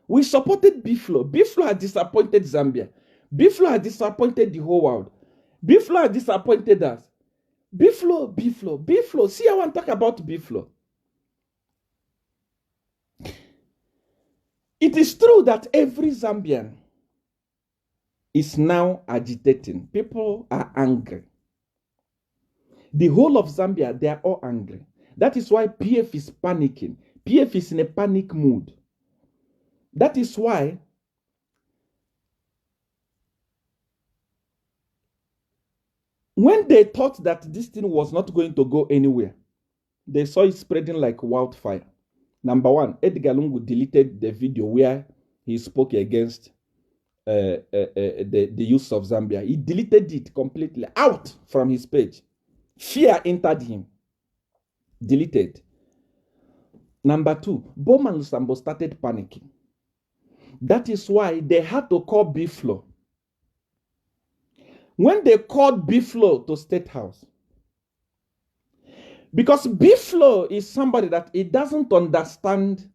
We supported BFlow. BFlow has disappointed Zambia. BFlow has disappointed the whole world. BFlow has disappointed us. BFlow. Seer1 talk about BFlow. It is true that every Zambian is now agitating. People are angry. The whole of Zambia, they are all angry. That is why PF is panicking. PF is in a panic mood. That is why when they thought that this thing was not going to go anywhere, they saw it spreading like wildfire. Number one, Edgar Lungu deleted the video where he spoke against the youth of Zambia. He deleted it completely out from his page. Fear entered him. Deleted. Number two, Bowman Lusambo started panicking. That is why they had to call BFlow. When they called BFlow to State House, because BFlow is somebody that it doesn't understand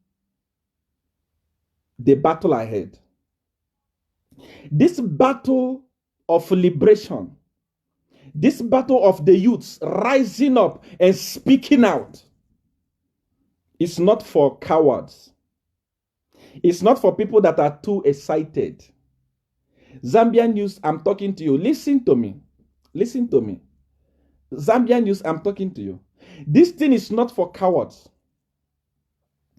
the battle ahead. This battle of liberation, this battle of the youths rising up and speaking out, is not for cowards. It's not for people that are too excited. Zambian News, I'm talking to you. Listen to me. Listen to me. Zambian News, I'm talking to you. This thing is not for cowards.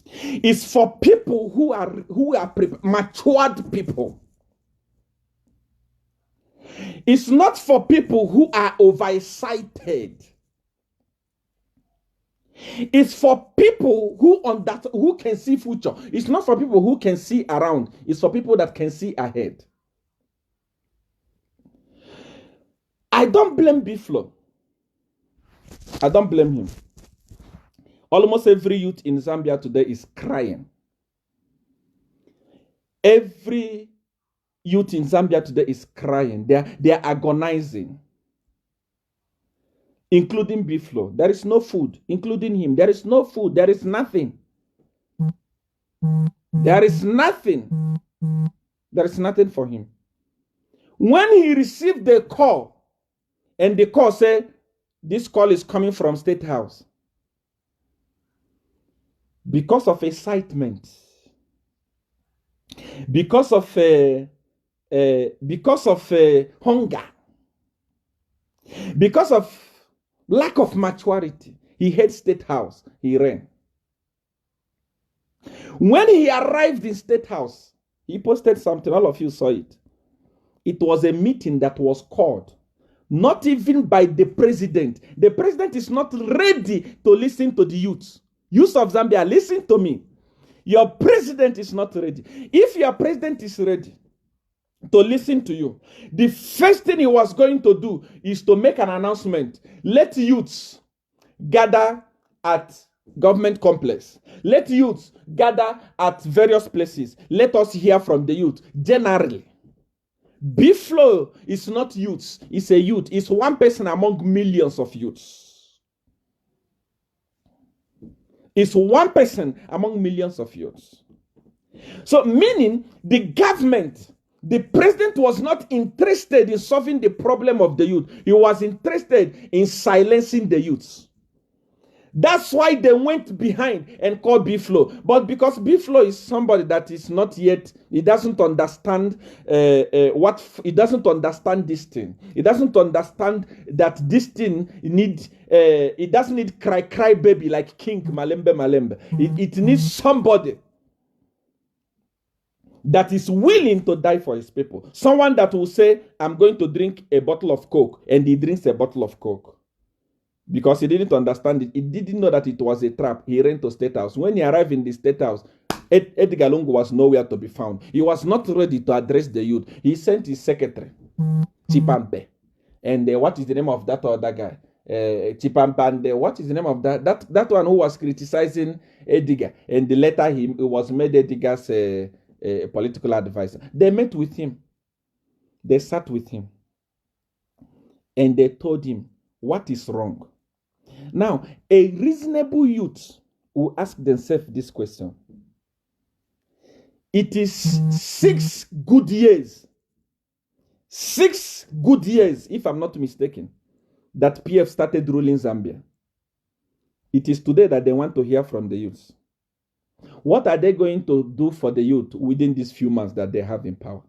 It's for people who are matured people. It's not for people who are overexcited. It's for people who can see future. It's not for people who can see around. It's for people that can see ahead. I don't blame BFlow. I don't blame him. Almost every youth in Zambia today is crying. Every youth in Zambia today is crying. They are agonizing. Including BFlow. There is no food. Including him. There is no food. There is nothing. There is nothing. There is nothing for him. When he received the call, and the call said, this call is coming from State House. Because of excitement, because of hunger, because of lack of maturity, he had State House. He ran. When he arrived in State House, he posted something. All of you saw it. It was a meeting that was called. Not even by the president. The president is not ready to listen to the youth. Youth of Zambia, listen to me. Your president is not ready. If your president is ready to listen to you, the first thing he was going to do is to make an announcement. Let youths gather at government complex. Let youths gather at various places. Let us hear from the youth generally. BFlow is not youths. It's a youth. It's one person among millions of youths. It's one person among millions of youths. So meaning the government, the president was not interested in solving the problem of the youth. He was interested in silencing the youths. That's why they went behind and called BFlow. But because BFlow is somebody that is not yet, he doesn't understand he doesn't understand this thing. He doesn't understand that this thing it doesn't need cry baby like King Malembe. It needs somebody that is willing to die for his people. Someone that will say, I'm going to drink a bottle of Coke, and he drinks a bottle of Coke. Because he didn't understand it. He didn't know that it was a trap. He ran to State House. When he arrived in the State House, Edgar Lungu was nowhere to be found. He was not ready to address the youth. He sent his secretary, Chipampe. And what is the name of that other guy? Chipampe. And what is the name of that one who was criticizing Edgar? And the letter it was made Edgar's political advisor. They met with him. They sat with him. And they told him what is wrong. Now, a reasonable youth will ask themselves this question. It is 6 good years. 6 good years, if I'm not mistaken, that PF started ruling Zambia. It is today that they want to hear from the youth. What are they going to do for the youth within these few months that they have in power?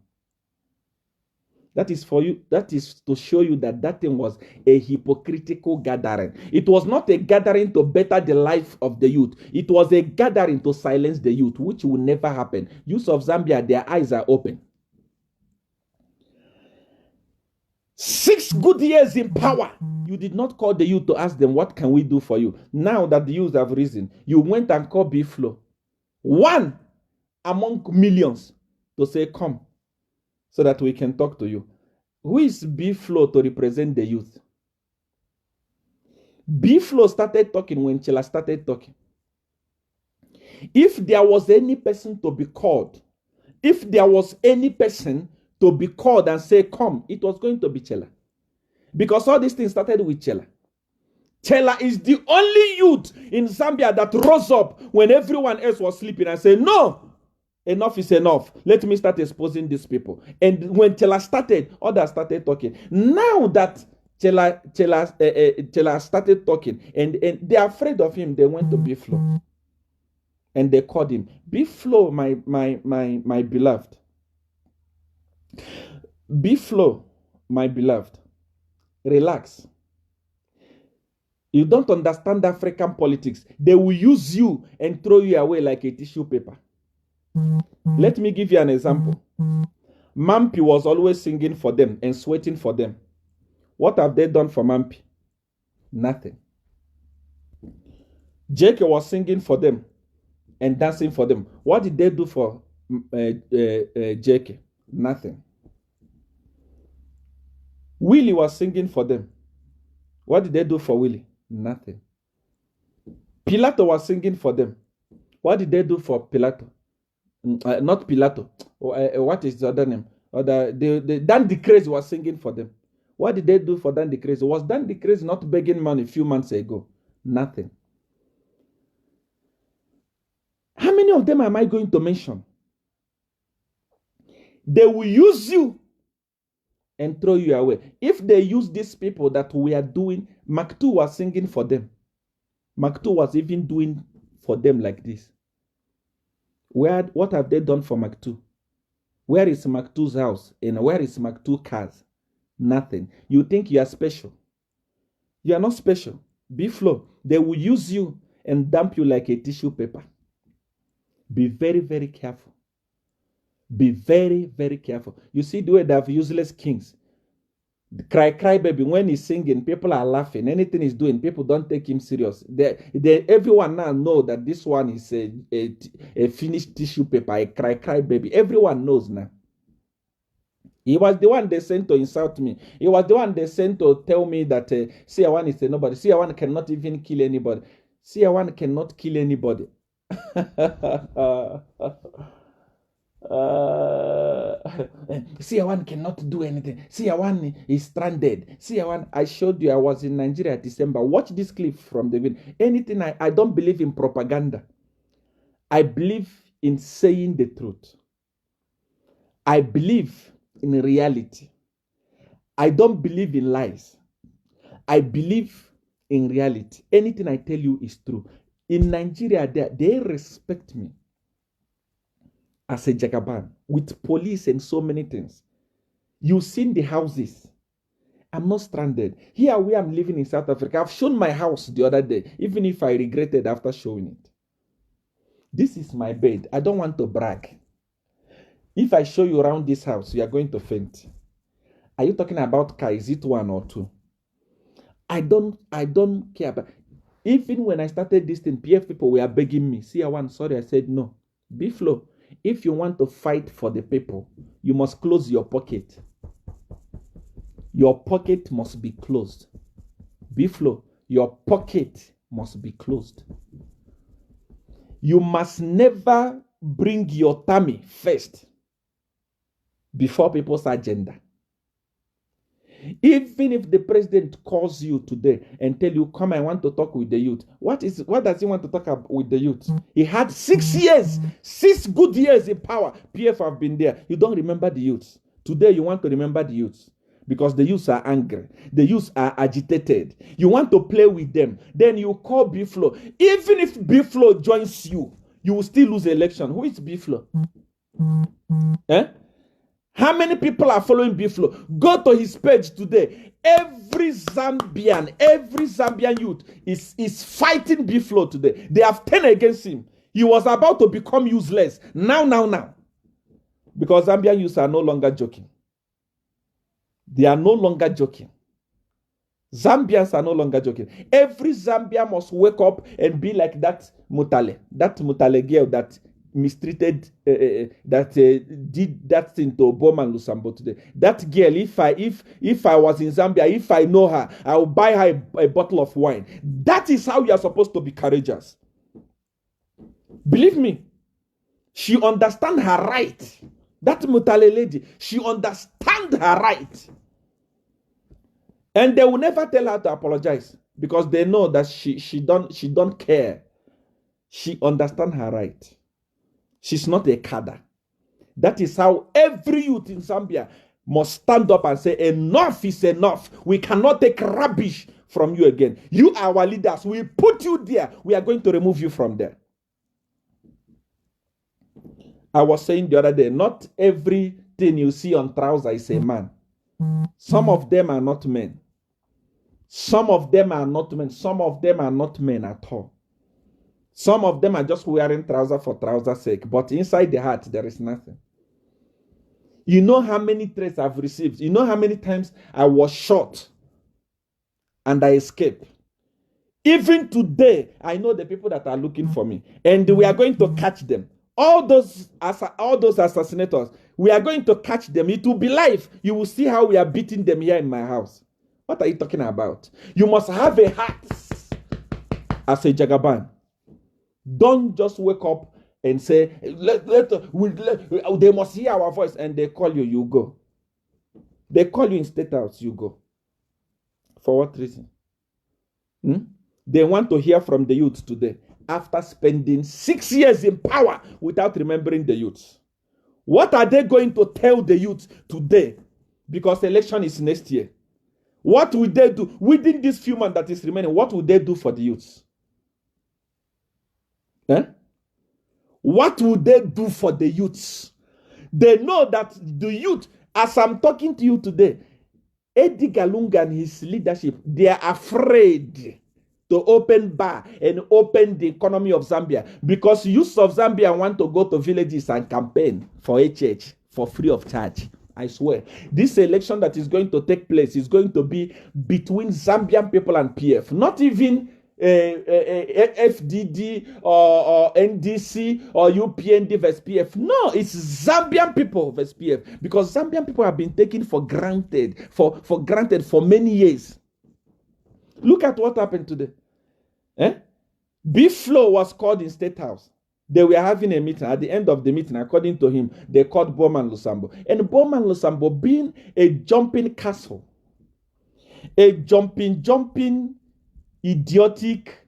That is for you. That is to show you that that thing was a hypocritical gathering. It was not a gathering to better the life of the youth. It was a gathering to silence the youth, which will never happen. Youth of Zambia, their eyes are open. 6 good years in power. You did not call the youth to ask them, what can we do for you? Now that the youth have risen, you went and called BFlow. One among millions to say, come, so that we can talk to you. Who is BFlow to represent the youth? BFlow started talking when Chellah started talking. If there was any person to be called, if there was any person to be called and say, come, it was going to be Chellah. Because all these things started with Chellah. Chellah is the only youth in Zambia that rose up when everyone else was sleeping and said, no, enough is enough. Let me start exposing these people. And when Chellah started, others started talking. Now that Chellah started talking, and they're afraid of him, they went to BFlow. And they called him. BFlow, my beloved. BFlow, my beloved. Relax. You don't understand African politics. They will use you and throw you away like a tissue paper. Let me give you an example. Mampi was always singing for them and sweating for them. What have they done for Mampi? Nothing. Jake was singing for them and dancing for them. What did they do for Jake? Nothing. Willie was singing for them. What did they do for Willie? Nothing. Pilato was singing for them. What did they do for Pilato? Not Pilato. What is the other name? Dan the Crazy was singing for them. What did they do for Dan the Crazy? Was Dan the Crazy not begging money a few months ago? Nothing. How many of them am I going to mention? They will use you and throw you away. If they use these people that we are doing, Maktu was singing for them. Maktu was even doing for them like this. What have they done for Maktu? Where is Maktu's house? And where is Maktu's cars? Nothing. You think you are special. You are not special. BFlow, they will use you and dump you like a tissue paper. Be very, very careful. Be very, very careful. You see the way they have useless kings. Cry, cry, baby. When he's singing, people are laughing. Anything he's doing, people don't take him serious. Everyone now know that this one is a finished tissue paper, a cry, cry, baby. Everyone knows now. He was the one they sent to insult me. He was the one they sent to tell me that Seer1 is a nobody. Seer1 cannot even kill anybody. Seer1 cannot kill anybody. Seer1 cannot do anything. Seer1 is stranded. Seer1, I showed you I was in Nigeria December. Watch this clip from the video. Anything, I don't believe in propaganda. I believe in saying the truth. I believe in reality. I don't believe in lies. I believe in reality. Anything I tell you is true. In Nigeria, they respect me as a Jagaban, with police and so many things. You've seen the houses. I'm not stranded. Here where I'm living in South Africa, I've shown my house the other day, even if I regretted after showing it. This is my bed. I don't want to brag. If I show you around this house, you are going to faint. Are you talking about car? Is it 1 or 2? I don't care about. Even when I started this thing, PF people were begging me. Seer1, sorry, I said no. BFlow. If you want to fight for the people, you must close your pocket. Your pocket must be closed. BFlow, your pocket must be closed. You must never bring your tummy first before people's agenda. Even if the president calls you today and tell you, come, I want to talk with the youth. What does he want to talk about with the youth? He had 6 years, 6 good years in power. PF have been there. You don't remember the youths. Today you want to remember the youths because the youths are angry. The youths are agitated. You want to play with them. Then you call BFlow. Even if BFlow joins you, you will still lose the election. Who is BFlow? Eh? How many people are following BFlow? Go to his page today. Every Zambian youth is fighting BFlow today. They have turned against him. He was about to become useless. Now. Because Zambian youths are no longer joking. They are no longer joking. Zambians are no longer joking. Every Zambian must wake up and be like that Mutale girl that mistreated, that did that thing to Boma and Lusambo today. That girl, if I was in Zambia, if I know her, I will buy her a bottle of wine. That is how you are supposed to be courageous. Believe me, she understands her right. That Mutale lady, she understands her right. And they will never tell her to apologize because they know that she don't care. She understands her right. She's not a cadre. That is how every youth in Zambia must stand up and say, enough is enough. We cannot take rubbish from you again. You are our leaders. We put you there. We are going to remove you from there. I was saying the other day, not everything you see on trousers is a man. Some of them are not men. Some of them are not men. Some of them are not men at all. Some of them are just wearing trousers for trousers' sake, but inside the heart, there is nothing. You know how many threats I've received. You know how many times I was shot and I escaped. Even today, I know the people that are looking for me, and we are going to catch them. All those assassinators, we are going to catch them. It will be live. You will see how we are beating them here in my house. What are you talking about? You must have a heart as a Jagaban. Don't just wake up and say, they must hear our voice, and they call you, you go. They call you in State House, you go. For what reason? They want to hear from the youth today after spending 6 years in power without remembering the youth. What are they going to tell the youth today? Because election is next year. What will they do? Within this few months that is remaining, what will they do for the youths? What will they do for the youths? They know that the youth, as I'm talking to you today, Eddie Galunga and his leadership, they are afraid to open bar and open the economy of Zambia because youths of Zambia want to go to villages and campaign for HH for free of charge. I swear. This election that is going to take place is going to be between Zambian people and PF, not even FDD or NDC or UPND versus PF. No, it's Zambian people versus PF because Zambian people have been taken for granted for many years. Look at what happened today. BFlow was called in State House. They were having a meeting. At the end of the meeting, according to him, they called Bowman Lusambo. And Bowman Lusambo, being a jumping castle, a jumping, idiotic,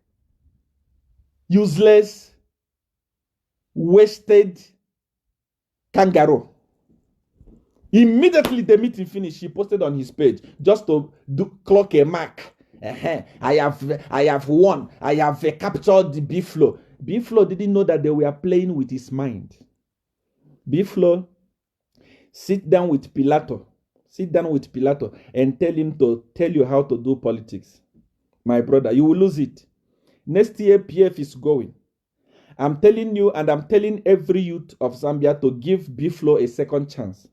useless, wasted kangaroo. Immediately the meeting finished, he posted on his page just to clock a mark. I have won. I have captured the BFlow. BFlow didn't know that they were playing with his mind. BFlow, sit down with Pilato. Sit down with Pilato and tell him to tell you how to do politics. My brother, you will lose it. Next year, PF is going. I'm telling you, and I'm telling every youth of Zambia to give BFlow a second chance.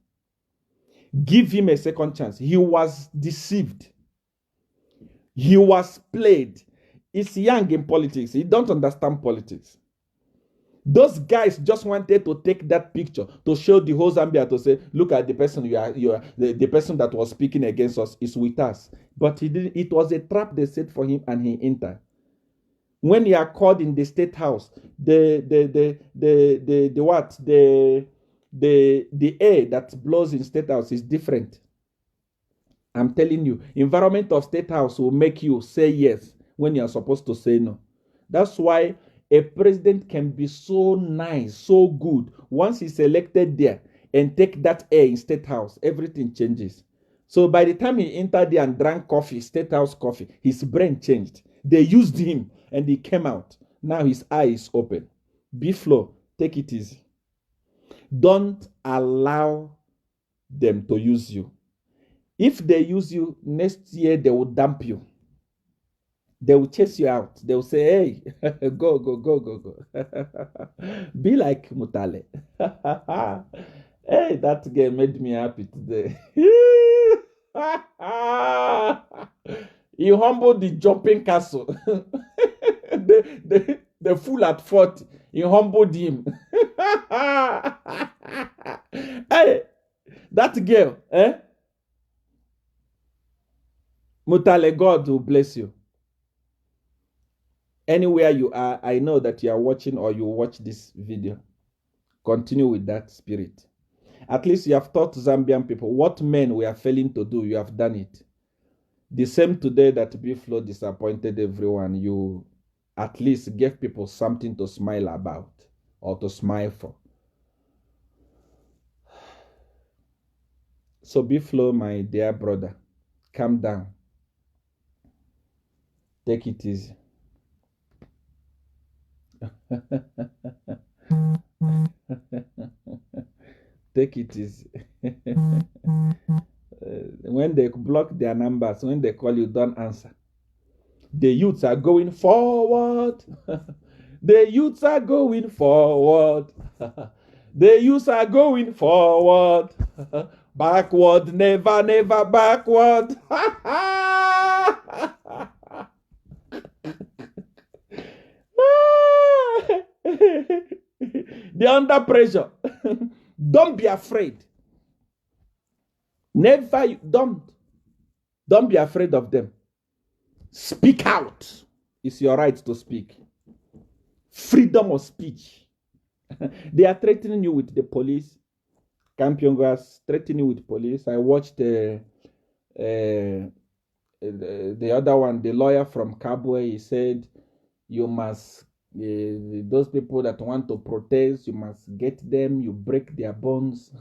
Give him a second chance. He was deceived. He was played. He's young in politics. He don't understand politics. Those guys just wanted to take that picture to show the whole Zambia to say, look at the person the person that was speaking against us is with us. But he didn't. It was a trap they set for him, and he entered. When you are called in the State House, the air that blows in State House is different. I'm telling you, environment of State House will make you say yes when you are supposed to say no. That's why a president can be so nice, so good. Once he's elected there and take that air in State House, everything changes. So by the time he entered there and drank coffee, State House coffee, his brain changed. They used him and he came out. Now his eye is open. BFlow, take it easy. Don't allow them to use you. If they use you, next year they will dump you. They will chase you out. They will say, hey, go, go, go, go, go. Be like Mutale. Hey, that game made me happy today. He humbled the jumping castle. the fool at 40. He humbled him. Hey, that girl, Mutale, God will bless you. Anywhere you are, I know that you are watching or you watch this video. Continue with that spirit. At least you have taught Zambian people what men we are failing to do. You have done it. The same today that BFlow disappointed everyone. You at least gave people something to smile about or to smile for. So BFlow, my dear brother, calm down. Take it easy. Take it easy. When they block their numbers, when they call you, don't answer. The youths are going forward. The youths are going forward. The youths are going forward. Backward, never, never backward. They're under pressure. Don't be afraid. Never, don't be afraid of them. Speak out. It's your right to speak. Freedom of speech. They are threatening you with the police. Campiongas threatening you with police. I watched the other one, the lawyer from Kabwe. He said, you must, those people that want to protest, you must get them, you break their bones.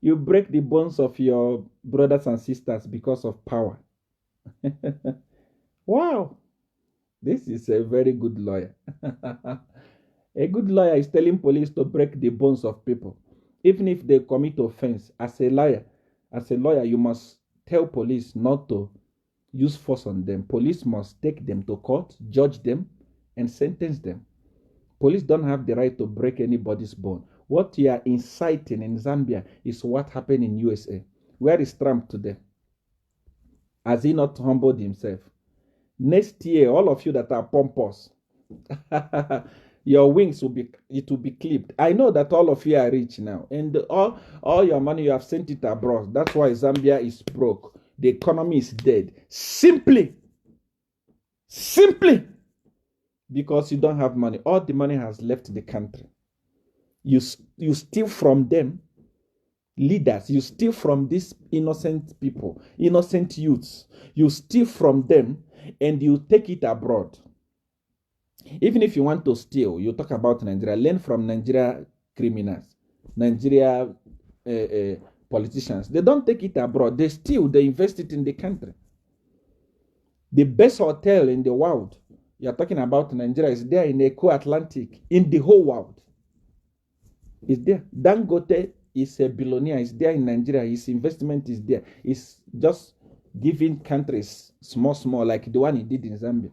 You break the bones of your brothers and sisters because of power. Wow. This is a very good lawyer. A good lawyer is telling police to break the bones of people. Even if they commit offense, as a lawyer, you must tell police not to use force on them. Police must take them to court, judge them, and sentence them. Police don't have the right to break anybody's bone. What you are inciting in Zambia is what happened in USA. Where is Trump today? Has he not humbled himself? Next year, all of you that are pompous, your wings will be clipped. I know that all of you are rich now, and all your money you have sent it abroad. That's why Zambia is broke. The economy is dead. Simply because you don't have money. All the money has left the country. You steal from them, leaders. You steal from these innocent people, innocent youths. You steal from them and you take it abroad. Even if you want to steal, you talk about Nigeria. Learn from Nigeria criminals, Nigeria politicians. They don't take it abroad. They steal. They invest it in the country. The best hotel in the world, you are talking about Nigeria, is there in Eco Atlantic, in the whole world. Is there. Dangote is a billionaire. Is there in Nigeria. His investment is there. It's just giving countries small, like the one he did in Zambia.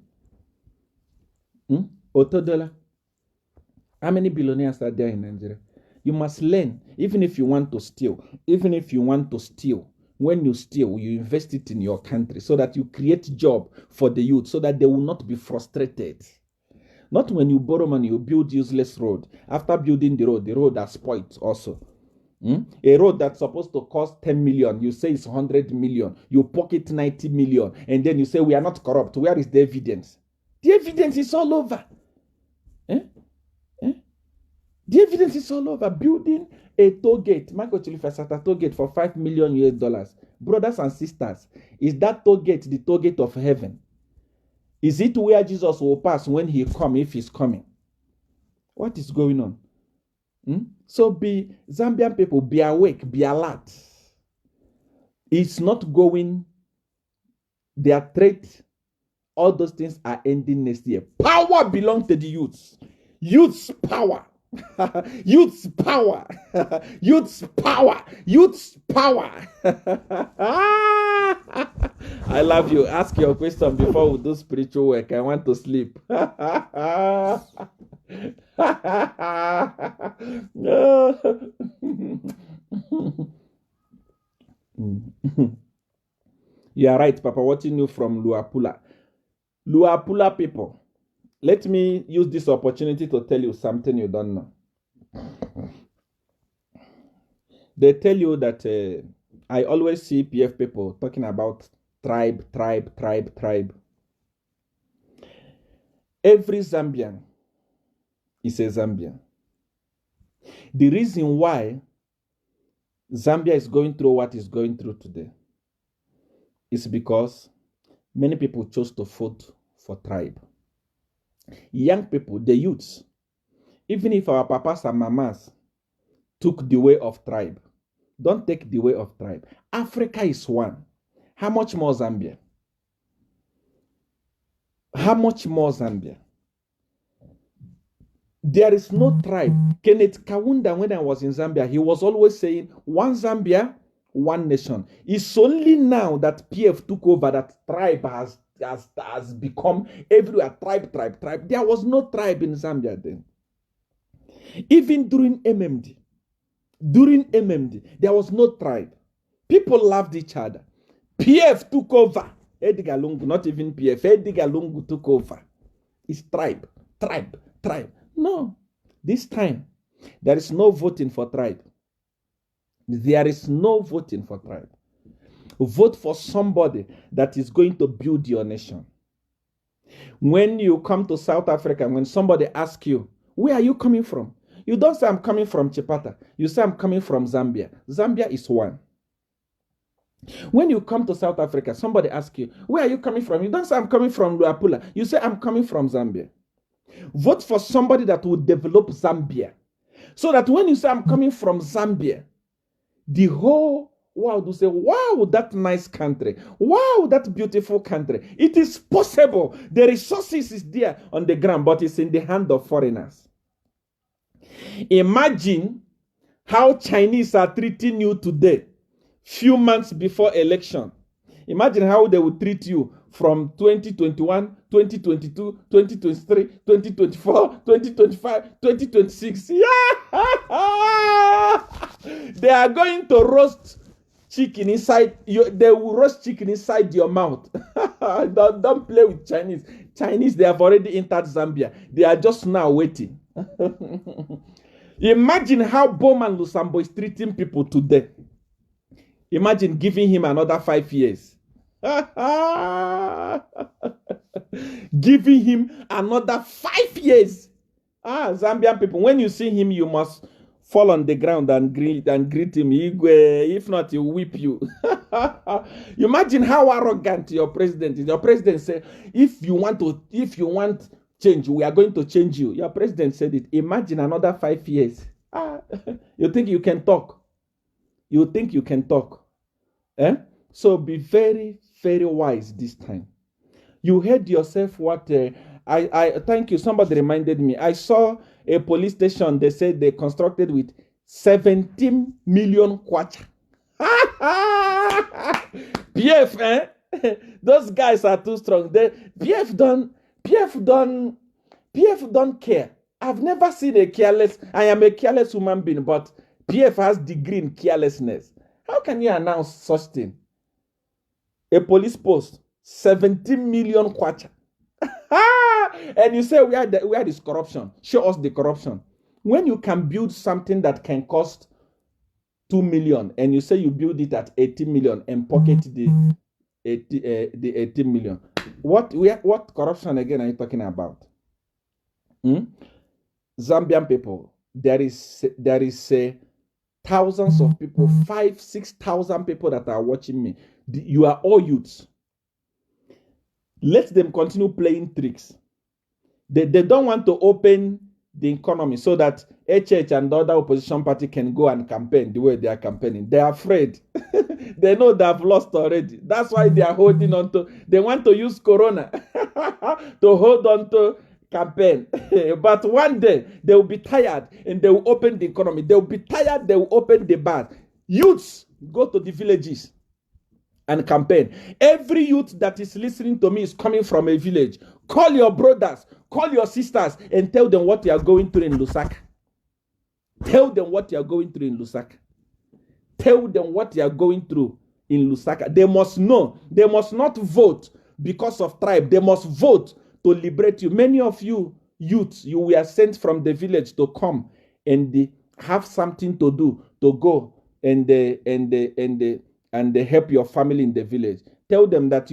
Otodola. How many billionaires are there in Nigeria? You must learn, even if you want to steal. Even if you want to steal, when you steal, you invest it in your country so that you create job for the youth, so that they will not be frustrated. Not when you borrow money, you build useless road. After building the road has spoiled also. A road that's supposed to cost 10 million, you say it's 100 million. You pocket 90 million, and then you say we are not corrupt. Where is the evidence? The evidence is all over. The evidence is all over. Building a toll gate, Michael Chilifasata toll gate for $5 million. brothers and sisters, is that toll gate the toll gate of heaven? Is it where Jesus will pass when he comes, if he's coming? What is going on? So be Zambian people, be awake, be alert. It's not going, their threat, all those things are ending next year. Power belongs to the youths. Youth's power. Youth's power. Youth's power. Youth's power. I love you. Ask your question before we do spiritual work. I want to sleep. You are right, Papa. Watching you from Luapula. Luapula people, let me use this opportunity to tell you something you don't know. They tell you that I always see PF people talking about tribe. Every Zambian is a Zambian. The reason why Zambia is going through what it's going through today is because many people chose to vote for tribe. Young people, the youths, even if our papas and mamas took the way of tribe, don't take the way of tribe. Africa is one. How much more Zambia? How much more Zambia? There is no tribe. Kenneth Kaunda, when I was in Zambia, he was always saying, one Zambia, one nation. It's only now that PF took over that tribe has become everywhere. Tribe. There was no tribe in Zambia then. Even during MMD, there was no tribe. People loved each other. PF took over. Edgar Lungu, not even PF. Edgar Lungu took over. It's tribe. No. This time, there is no voting for tribe. There is no voting for tribe. Vote for somebody that is going to build your nation. When you come to South Africa, when somebody asks you, where are you coming from? You don't say, I'm coming from Chipata. You say, I'm coming from Zambia. Zambia is one. When you come to South Africa, somebody asks you, where are you coming from? You don't say, I'm coming from Luapula. You say, I'm coming from Zambia. Vote for somebody that will develop Zambia. So that when you say, I'm coming from Zambia, the whole world will say, wow, that nice country. Wow, that beautiful country. It is possible. The resources is there on the ground, but it's in the hand of foreigners. Imagine how Chinese are treating you today, few months before election. Imagine how they will treat you from 2021, 2022, 2023, 2024, 2025, 2026. Yeah! They are going to roast chicken inside you. They will roast chicken inside your mouth. Don't play with Chinese. Chinese, they have already entered Zambia. They are just now waiting. Imagine how Bowman Lusambo is treating people today. Imagine giving him another 5 years. Giving him another 5 years. Zambian people, when you see him, you must fall on the ground and greet him. If not, he will whip you. Imagine how arrogant your president is. Your president said, if you want change, we are going to change you. Your president said it. Imagine another 5 years. You think you can talk? You think you can talk? So be very, very wise this time. You heard yourself what I thank you. Somebody reminded me. I saw a police station. They said they constructed with 17 million kwacha. PF, those guys are too strong. PF don't care. I've never seen a careless. I am a careless human being, but PF has degree in carelessness. How can you announce such thing? A police post, 17 million kwacha. And you say, where is corruption? Show us the corruption. When you can build something that can cost 2 million, and you say you build it at 18 million and pocket the 18 million. What corruption again are you talking about? Zambian people, there is a thousands of people, 5,000-6,000 people that are watching me. You are all youths. Let them continue playing tricks. They don't want to open the economy so that HH and the other opposition party can go and campaign the way they are campaigning. They are afraid. They know they have lost already. That's why they are holding on to. They want to use Corona to hold on to campaign. But one day they will be tired and they will open the economy. They will be tired. They will open the bars. Youths, go to the villages and campaign. Every youth that is listening to me is coming from a village. Call your brothers, call your sisters, and tell them what you are going through in Lusaka. Tell them what you are going through in Lusaka. Tell them what you are going through in Lusaka. They must know. They must not vote because of tribe. They must vote to liberate you. Many of you youths, you were sent from the village to come and have something to do, to go and help your family in the village. Tell them that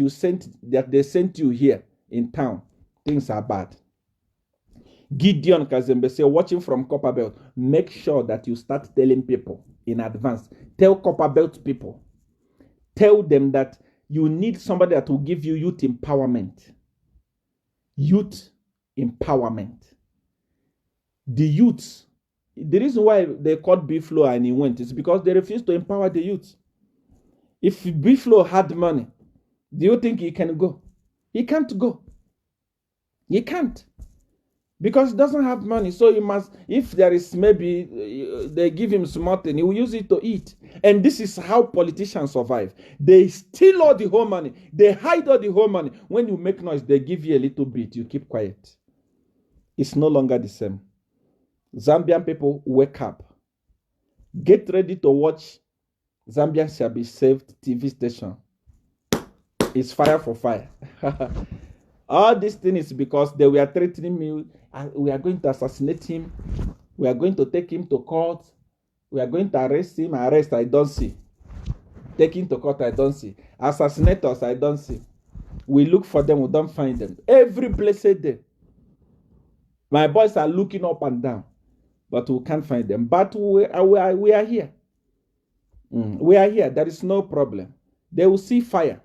they sent you here in town. Things are bad. Gideon Kazembe say, watching from Copperbelt, make sure that you start telling people in advance. Tell Copperbelt people. Tell them that you need somebody that will give you youth empowerment. Youth empowerment. The youths, the reason why they called BFlow and he went is because they refused to empower the youth. If BFlow had money, do you think he can go? He can't go. He can't. Because he doesn't have money. So he must, if there is maybe, they give him something, he will use it to eat. And this is how politicians survive. They steal all the whole money. They hide all the whole money. When you make noise, they give you a little bit. You keep quiet. It's no longer the same. Zambian people, wake up. Get ready to watch Zambian Shall Be Saved TV station. It's fire for fire. All this thing is because they were threatening me. We are going to assassinate him. We are going to take him to court. We are going to arrest him. Arrest, I don't see. Take him to court, I don't see. Assassinate us, I don't see. We look for them, we don't find them. Every blessed day. My boys are looking up and down, but we can't find them. But we are here. We are here. There is no problem. They will see fire.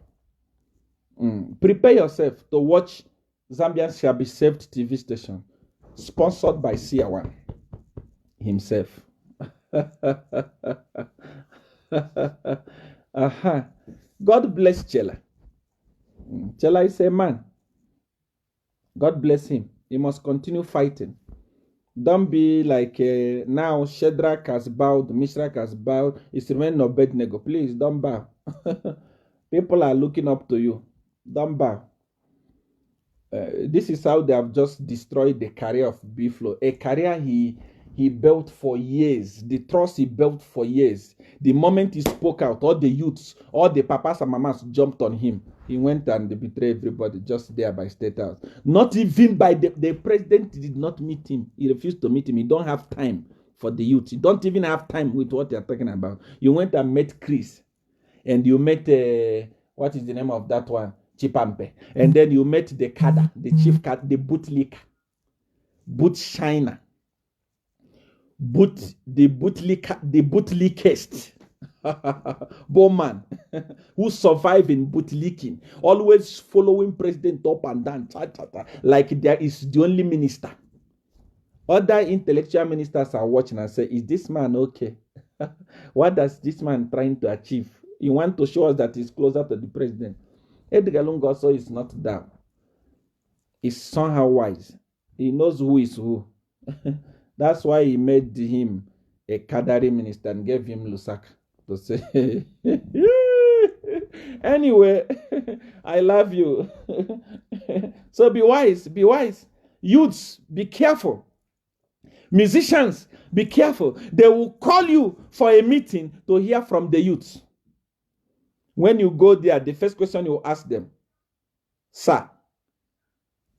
Prepare yourself to watch Zambian Shall Be Saved TV station, sponsored by Seer1 himself. God bless Chellah. Chellah is a man. God bless him. He must continue fighting. Don't be like now Shadrach has bowed, Mishrak has bowed. It's remain Abednego. Please don't bow. People are looking up to you. Don't bow. This is how they have just destroyed the career of BFlow. A career he built for years. The trust he built for years. The moment he spoke out, all the youths, all the papas and mamas jumped on him. He went and betrayed everybody just there by State House. Not even by the president did not meet him. He refused to meet him. He don't have time for the youth. You don't even have time with what you're talking about. You went and met Chris. And you met, what is the name of that one? Chipampe. And then you met the Kada, the chief Kada, the bootlicker, boot shiner, the bootlickest, Bowman, who survive in bootlicking, always following president up and down, like there is the only minister. Other intellectual ministers are watching and say, is this man okay? What does this man trying to achieve? He wants to show us that he's closer to the president. Edgar Lungu also is not down. He's somehow wise. He knows who is who. That's why he made him a Kadari minister and gave him Lusaka to say. Anyway, I love you. So be wise, be wise. Youths, be careful. Musicians, be careful. They will call you for a meeting to hear from the youths. When you go there, the first question you ask them, sir,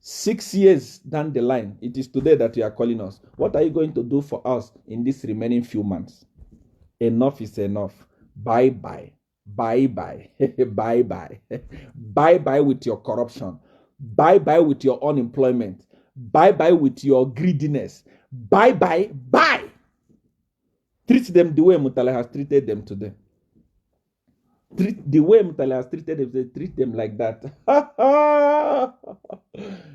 6 years down the line, it is today that you are calling us. What are you going to do for us in these remaining few months? Enough is enough. Bye-bye. Bye-bye. Bye-bye. Bye-bye with your corruption. Bye-bye with your unemployment. Bye-bye with your greediness. Bye-bye. Bye. Treat them the way Mutale has treated them today. Treat the way Mutale has treated them, they treat them like that.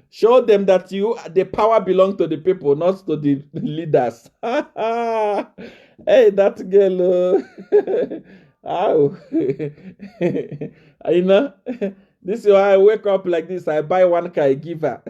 Show them that the power belongs to the people, not to the leaders. Hey, that girl. Oh. You know, this is why I wake up like this. I buy one car, I give her.